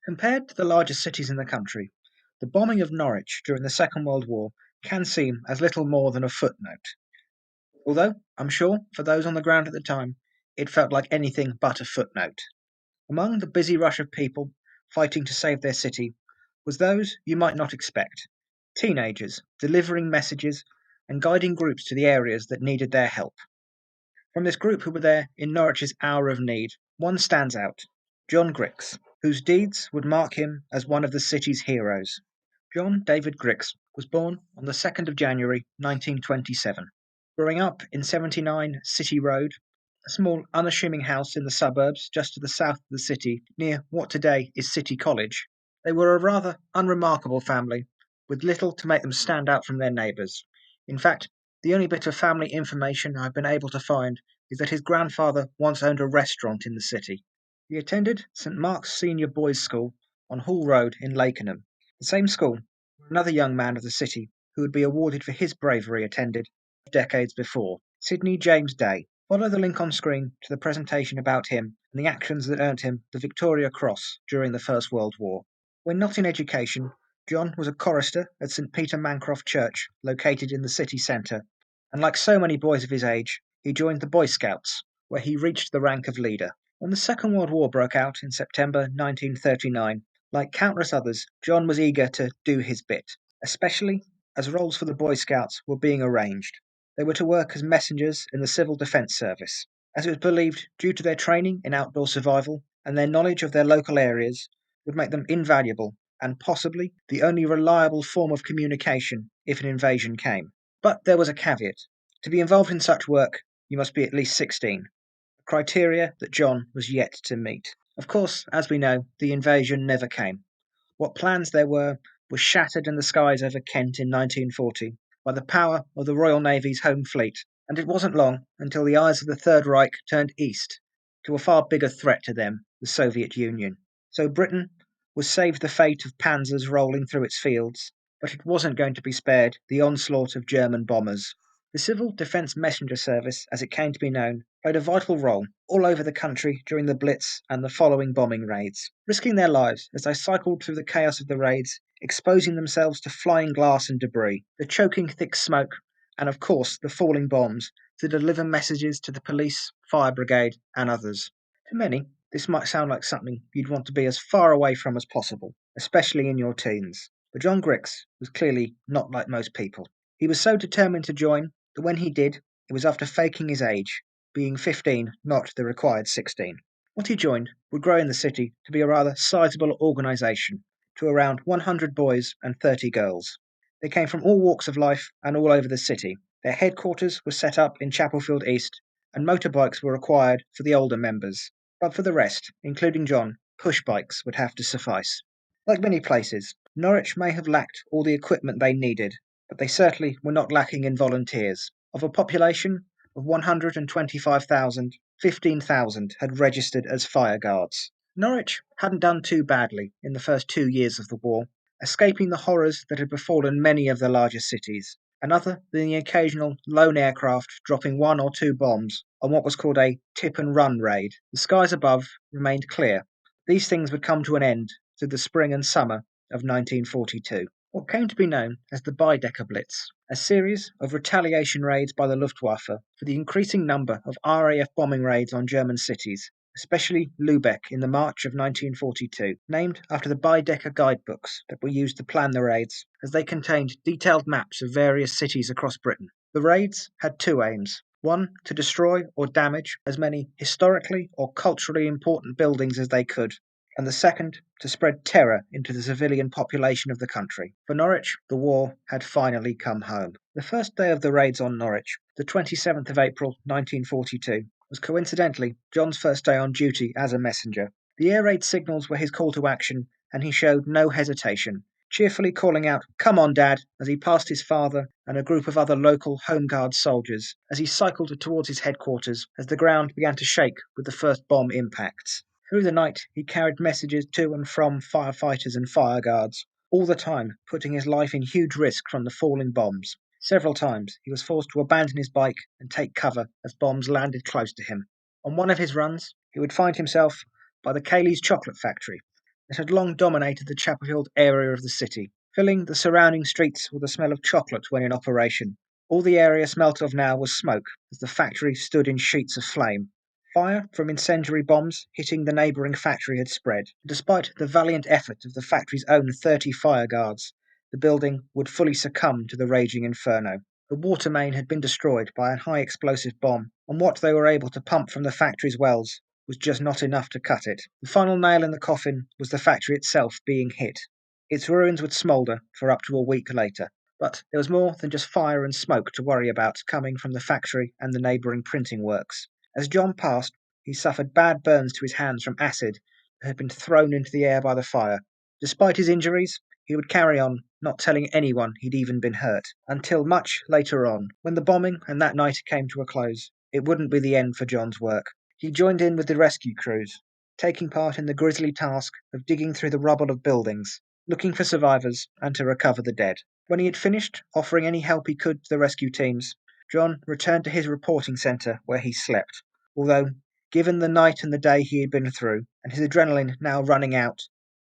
Compared to the largest cities in the country, the bombing of Norwich during the Second World War can seem as little more than a footnote. Although, I'm sure, for those on the ground at the time, it felt like anything but a footnote. Among the busy rush of people fighting to save their city was those you might not expect. Teenagers delivering messages and guiding groups to the areas that needed their help. From this group who were there in Norwich's hour of need, one stands out, John Grix, whose deeds would mark him as one of the city's heroes. John David Grix was born on the 2nd of January 1927. Growing up in 79 City Road, a small unassuming house in the suburbs just to the south of the city near what today is City College, they were a rather unremarkable family with little to make them stand out from their neighbours. In fact, the only bit of family information I've been able to find is that his grandfather once owned a restaurant in the city. He attended St Mark's Senior Boys' School on Hall Road in Lakenham, the same school where another young man of the city who would be awarded for his bravery attended decades before, Sidney James Day. Follow the link on screen to the presentation about him and the actions that earned him the Victoria Cross during the First World War. When not in education, John was a chorister at St Peter Mancroft Church, located in the city centre, and like so many boys of his age, he joined the Boy Scouts, where he reached the rank of leader. When the Second World War broke out in September 1939, like countless others, John was eager to do his bit, especially as roles for the Boy Scouts were being arranged. They were to work as messengers in the Civil Defence Service, as it was believed, due to their training in outdoor survival and their knowledge of their local areas, would make them invaluable and possibly the only reliable form of communication if an invasion came. But there was a caveat. To be involved in such work, you must be at least 16, a criteria that John was yet to meet. Of course, as we know, the invasion never came. What plans there were shattered in the skies over Kent in 1940 by the power of the Royal Navy's Home Fleet, and it wasn't long until the eyes of the Third Reich turned east to a far bigger threat to them, the Soviet Union. So Britain was saved the fate of panzers rolling through its fields, but it wasn't going to be spared the onslaught of German bombers. The Civil Defence Messenger Service, as it came to be known, played a vital role all over the country during the Blitz and the following bombing raids, risking their lives as they cycled through the chaos of the raids, exposing themselves to flying glass and debris, the choking thick smoke, and of course the falling bombs to deliver messages to the police, fire brigade, and others. To many, this might sound like something you'd want to be as far away from as possible, especially in your teens. But John Grix was clearly not like most people. He was so determined to join that when he did, it was after faking his age, being 15, not the required 16. What he joined would grow in the city to be a rather sizable organisation, to around 100 boys and 30 girls. They came from all walks of life and all over the city. Their headquarters was set up in Chapelfield East, and motorbikes were required for the older members. But for the rest, including John, push bikes would have to suffice. Like many places, Norwich may have lacked all the equipment they needed, but they certainly were not lacking in volunteers. Of a population of 125,000, 15,000 had registered as fire guards. Norwich hadn't done too badly in the first 2 years of the war, escaping the horrors that had befallen many of the larger cities, and other than the occasional lone aircraft dropping 1 or 2 bombs on what was called a tip-and-run raid. The skies above remained clear. These things would come to an end through the spring and summer of 1942. What came to be known as the Baedeker Blitz, a series of retaliation raids by the Luftwaffe for the increasing number of RAF bombing raids on German cities, especially Lübeck in the March of 1942, named after the Baedeker guidebooks that were used to plan the raids, as they contained detailed maps of various cities across Britain. The raids had 2 aims. One, to destroy or damage as many historically or culturally important buildings as they could, and the second, to spread terror into the civilian population of the country. For Norwich, the war had finally come home. The first day of the raids on Norwich, the 27th of April 1942, was coincidentally John's first day on duty as a messenger. The air raid signals were his call to action, and he showed no hesitation, cheerfully calling out, "Come on, Dad," as he passed his father and a group of other local Home Guard soldiers, as he cycled towards his headquarters as the ground began to shake with the first bomb impacts. Through the night, he carried messages to and from firefighters and fire guards, all the time putting his life in huge risk from the falling bombs. Several times, he was forced to abandon his bike and take cover as bombs landed close to him. On one of his runs, he would find himself by the Cayley's chocolate factory, It had long dominated the Chapelfield area of the city, filling the surrounding streets with the smell of chocolate when in operation. All the area smelt of now was smoke, as the factory stood in sheets of flame. Fire from incendiary bombs hitting the neighbouring factory had spread. Despite the valiant effort of the factory's own 30 fire guards, the building would fully succumb to the raging inferno. The water main had been destroyed by a high explosive bomb, and what they were able to pump from the factory's wells was just not enough to cut it. The final nail in the coffin was the factory itself being hit. Its ruins would smoulder for up to a week later. But there was more than just fire and smoke to worry about coming from the factory and the neighbouring printing works. As John passed, he suffered bad burns to his hands from acid that had been thrown into the air by the fire. Despite his injuries, he would carry on, not telling anyone he'd even been hurt, until much later on. When the bombing and that night came to a close, it wouldn't be the end for John's work. He joined in with the rescue crews, taking part in the grisly task of digging through the rubble of buildings, looking for survivors and to recover the dead. When he had finished offering any help he could to the rescue teams, John returned to his reporting centre where he slept. Although, given the night and the day he had been through, and his adrenaline now running out,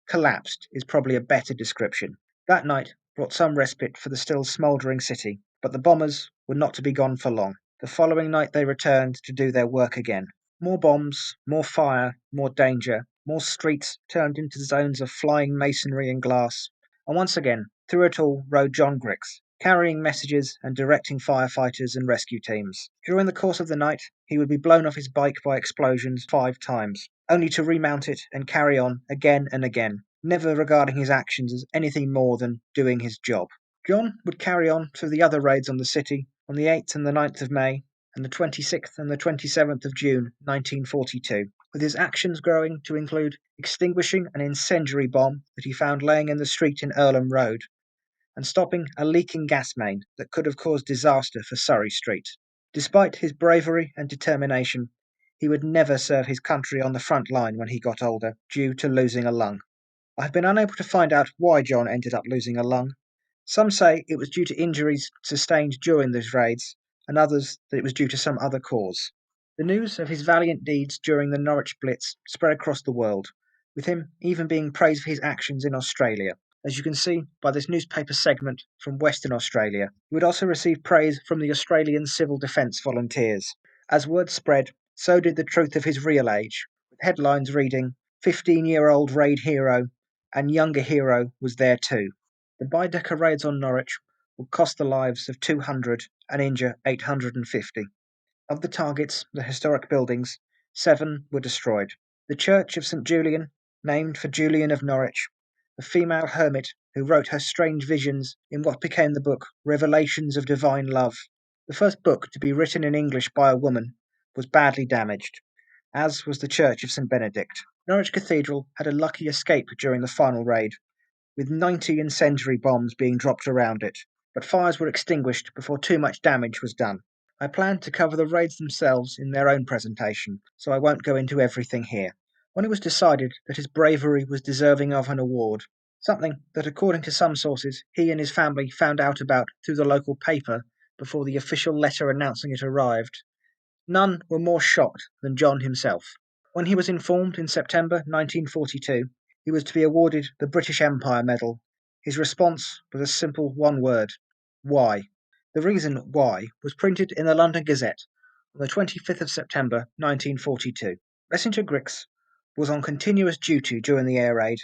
collapsed is probably a better description. That night brought some respite for the still smouldering city, but the bombers were not to be gone for long. The following night they returned to do their work again. More bombs, more fire, more danger, more streets turned into zones of flying masonry and glass. And once again, through it all rode John Grix, carrying messages and directing firefighters and rescue teams. During the course of the night, he would be blown off his bike by explosions 5 times, only to remount it and carry on again and again, never regarding his actions as anything more than doing his job. John would carry on through the other raids on the city on the 8th and the 9th of May and the 26th and the 27th of June 1942, with his actions growing to include extinguishing an incendiary bomb that he found laying in the street in Earlham Road, and stopping a leaking gas main that could have caused disaster for Surrey Street. Despite his bravery and determination, he would never serve his country on the front line when he got older, due to losing a lung. I have been unable to find out why John ended up losing a lung. Some say it was due to injuries sustained during those raids, and others that it was due to some other cause. The news of his valiant deeds during the Norwich Blitz spread across the world, with him even being praised for his actions in Australia. As you can see by this newspaper segment from Western Australia, he would also receive praise from the Australian Civil Defence Volunteers. As word spread, so did the truth of his real age, with headlines reading, 15-year-old raid hero, and younger hero was there too. The Baedeker raids on Norwich would cost the lives of 200 and injure 850. Of the targets, the historic buildings, 7 were destroyed. The Church of St. Julian, named for Julian of Norwich, a female hermit who wrote her strange visions in what became the book Revelations of Divine Love. The first book to be written in English by a woman was badly damaged, as was the Church of St. Benedict. Norwich Cathedral had a lucky escape during the final raid, with 90 incendiary bombs being dropped around it, but fires were extinguished before too much damage was done. I plan to cover the raids themselves in their own presentation, so I won't go into everything here. When it was decided that his bravery was deserving of an award, something that according to some sources he and his family found out about through the local paper before the official letter announcing it arrived, none were more shocked than John himself. When he was informed in September 1942 he was to be awarded the British Empire Medal, his response was a simple one word: why? The reason why was printed in the London Gazette on the 25th of September 1942. Messenger Grix was on continuous duty during the air raid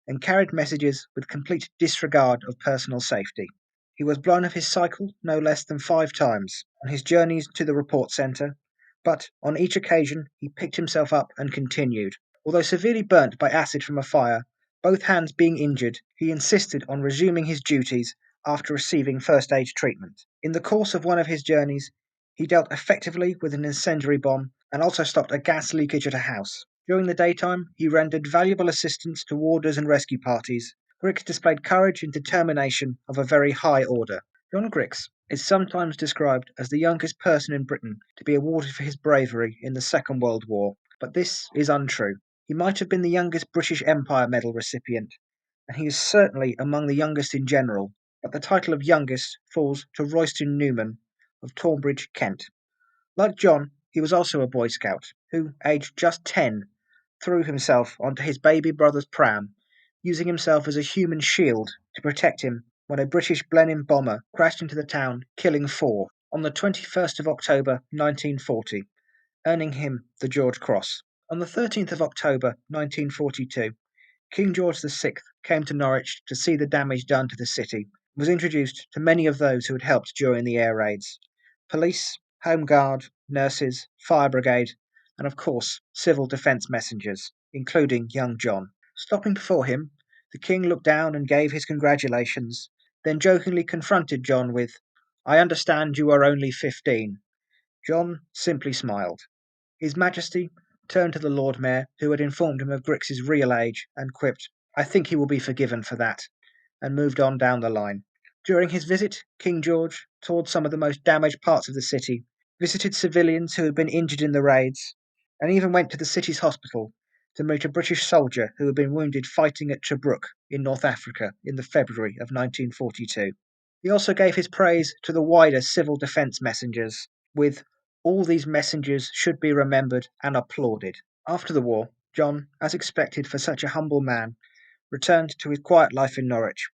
and carried messages with complete disregard of personal safety. He was blown off his cycle no less than 5 times on his journeys to the report centre, but on each occasion he picked himself up and continued. Although severely burnt by acid from a fire, both hands being injured, he insisted on resuming his duties after receiving first aid treatment. In the course of one of his journeys, he dealt effectively with an incendiary bomb and also stopped a gas leakage at a house. During the daytime, he rendered valuable assistance to warders and rescue parties. Grix displayed courage and determination of a very high order. John Grix is sometimes described as the youngest person in Britain to be awarded for his bravery in the Second World War, but this is untrue. He might have been the youngest British Empire Medal recipient, and he is certainly among the youngest in general, but the title of youngest falls to Royston Newman of Tonbridge, Kent. Like John, he was also a Boy Scout, who, aged just 10, threw himself onto his baby brother's pram using himself as a human shield to protect him when a British Blenheim bomber crashed into the town, killing 4 on the 21st of October 1940, earning him the George Cross. On the 13th of October 1942, King George VI came to Norwich to see the damage done to the city, and was introduced to many of those who had helped during the air raids: police, home guard, nurses, fire brigade, and of course civil defence messengers, including young John. Stopping before him, the king looked down and gave his congratulations, then jokingly confronted John with, "I understand you are only 15." John simply smiled. His Majesty turned to the Lord Mayor, who had informed him of Grix's real age, and quipped, "I think he will be forgiven for that," and moved on down the line. During his visit, King George toured some of the most damaged parts of the city, visited civilians who had been injured in the raids, and even went to the city's hospital to meet a British soldier who had been wounded fighting at Tobruk in North Africa in the February of 1942. He also gave his praise to the wider civil defence messengers, with "all these messengers should be remembered and applauded." After the war, John, as expected for such a humble man, returned to his quiet life in Norwich,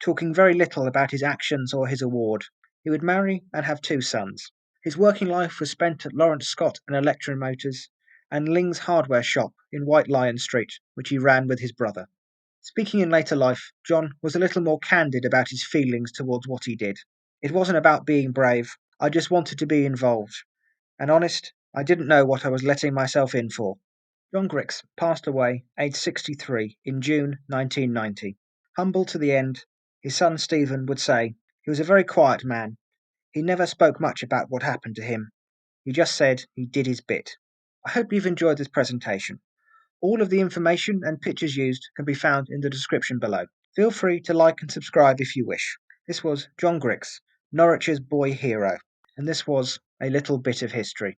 talking very little about his actions or his award. He would marry and have 2 sons. His working life was spent at Lawrence Scott and Electro Motors, and Ling's hardware shop in White Lion Street, which he ran with his brother. Speaking in later life, John was a little more candid about his feelings towards what he did. "It wasn't about being brave, I just wanted to be involved. And honest, I didn't know what I was letting myself in for." John Grix passed away, aged 63, in June 1990. Humble to the end, his son Stephen would say, he was a very quiet man. He never spoke much about what happened to him. He just said he did his bit. I hope you've enjoyed this presentation. All of the information and pictures used can be found in the description below. Feel free to like and subscribe if you wish. This was John Grix, Norwich's boy hero, and this was a little bit of history.